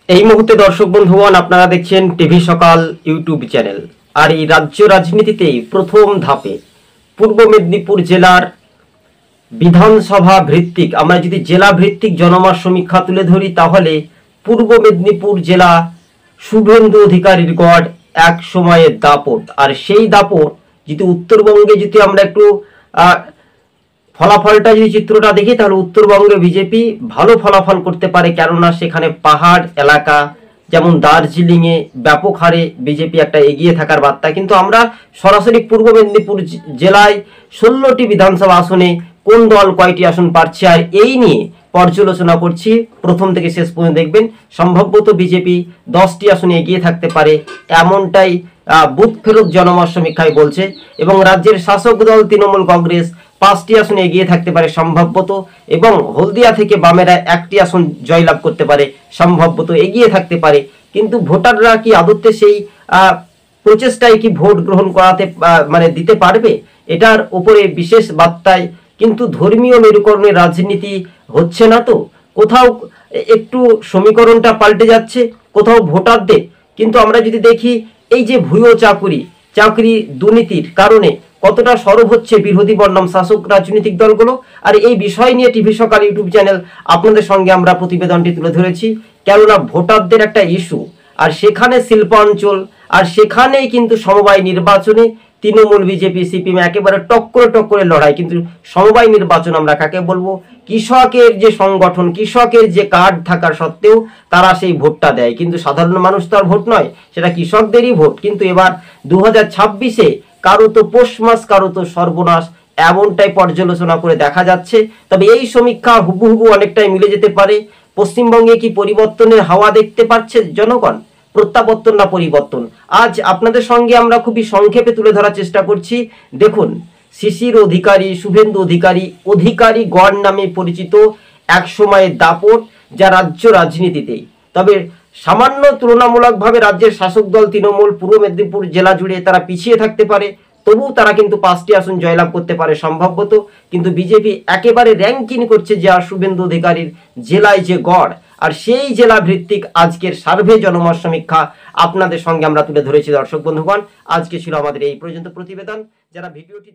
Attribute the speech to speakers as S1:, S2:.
S1: এই মুহূর্তে দর্শক বন্ধুগণ আপনারা দেখছেন টিভি সকাল ইউটিউব চ্যানেল। আর এই রাজ্য রাজনীতিতেই প্রথম ধাপে পূর্ব মেদিনীপুর জেলার বিধানসভা ভিত্তিক, আমরা যদি জেলা ভিত্তিক জনমত সমীক্ষা তুলে ধরি তাহলে পূর্ব মেদিনীপুর জেলা শুভেন্দু অধিকারীর গড় এক সময়ের দাপট। আর সেই দাপট যদি উত্তরবঙ্গে যদি আমরা একটু ফলাফলটা যদি চিত্রটা দেখি তাহলে উত্তরবঙ্গে বিজেপি ভালো ফলাফল করতে পারে, কেননা সেখানে পাহাড় এলাকা যেমন দার্জিলিংয়ে ব্যাপক হারে বিজেপি একটা এগিয়ে থাকার বার্তা। কিন্তু আমরা সরাসরি পূর্ব মেদিনীপুর জেলায় 16টি বিধানসভা আসনে কোন দল কয়টি আসন পাচ্ছে আর এই নিয়ে পর্যালোচনা করছি। প্রথম থেকে শেষ পর্যন্ত দেখবেন। সম্ভবত বিজেপি 10টি আসনে এগিয়ে থাকতে পারে এমনটাই বুথ ফেরত জনমত সমীক্ষায় বলছে, এবং রাজ্যের শাসক দল তৃণমূল কংগ্রেস 5টি আসনে এগিয়ে থাকতে পারে সম্ভবত, এবং হলদিয়া থেকে বামেরা 1টি আসন জয়লাভ করতে পারে সম্ভবত, এগিয়ে থাকতে পারে। কিন্তু ভোটাররা কি আদতে সেই প্রচেষ্টায় কি ভোট গ্রহণ করাতে দিতে পারবে, এটার উপরে বিশেষ বার্তায়। কিন্তু ধর্মীয় মেরুকরণের রাজনীতি হচ্ছে না তো, কোথাও একটু সমীকরণটা পাল্টে যাচ্ছে, কোথাও ভোটারদের। কিন্তু আমরা যদি দেখি এই যে ভুয়ো চাকরি দুর্নীতির কারণে কতটা সরব হচ্ছে বিরোধী বনাম শাসক রাজনৈতিক দলগুলো, আর এই বিষয় নিয়ে টিভি সকাল ইউটিউব চ্যানেল আপনাদের সঙ্গে আমরা প্রতিবেদনটি তুলে ধরেছি। কেননা ভোটারদের একটা ইস্যু, আর সেখানে শিল্পাঞ্চল, আর সেখানেই কিন্তু সমবায় নির্বাচনে তৃণমূল বিজেপি সিপিএম একেবারে টক্করে লড়াই। কিন্তু সমবায় নির্বাচন আমরা কাকে বলবো? কৃষকের যে সংগঠন, কৃষকের যে কার্ড থাকার সত্ত্বেও তারা সেই ভোটটা দেয়, কিন্তু সাধারণ মানুষ তো আর ভোট নয়, সেটা কৃষকদেরই ভোট। কিন্তু এবার 2026-এ কারো তো পৌষ মাস, কারো তো সর্বনাশ, এমনটাই পর্যালোচনা করে দেখা যাচ্ছে। তবে এই সমীক্ষা হুবহু অনেকটাই মিলে যেতে পারে। পশ্চিমবঙ্গে কি পরিবর্তনের হাওয়া দেখতে পাচ্ছে জনগণ? প্রত্যাবর্তন না পরিবর্তন? আজ আপনাদের সঙ্গে আমরা খুবই সংক্ষেপে তুলে ধরার চেষ্টা করছি। দেখুন, শিশির অধিকারী, শুভেন্দু অধিকারী গড় নামে পরিচিত এক সময়ের দাপট যা রাজ্য রাজনীতিতেই। তবে সামান্য তুলনামূলকভাবে রাজ্যের শাসক দল তৃণমূল পূর্ব মেদিনীপুর জেলা জুড়ে তারা পিছিয়ে থাকতে পারে, তবুও তারা কিন্তু 5টি আসন জয়লাভ করতে পারে সম্ভবত। কিন্তু বিজেপি একেবারে র্যাঙ্কিং করছে যে শুভেন্দু অধিকারীর জেলায় যে গড়, আর সেই জেলা ভিত্তিক আজকের সার্ভে জনমত সমীক্ষা আপনাদের সঙ্গে আমরা তুলে ধরেছি। দর্শক বন্ধুগণ, আজকে ছিল আমাদের এই পর্যন্ত প্রতিবেদন। যারা ভিডিওটি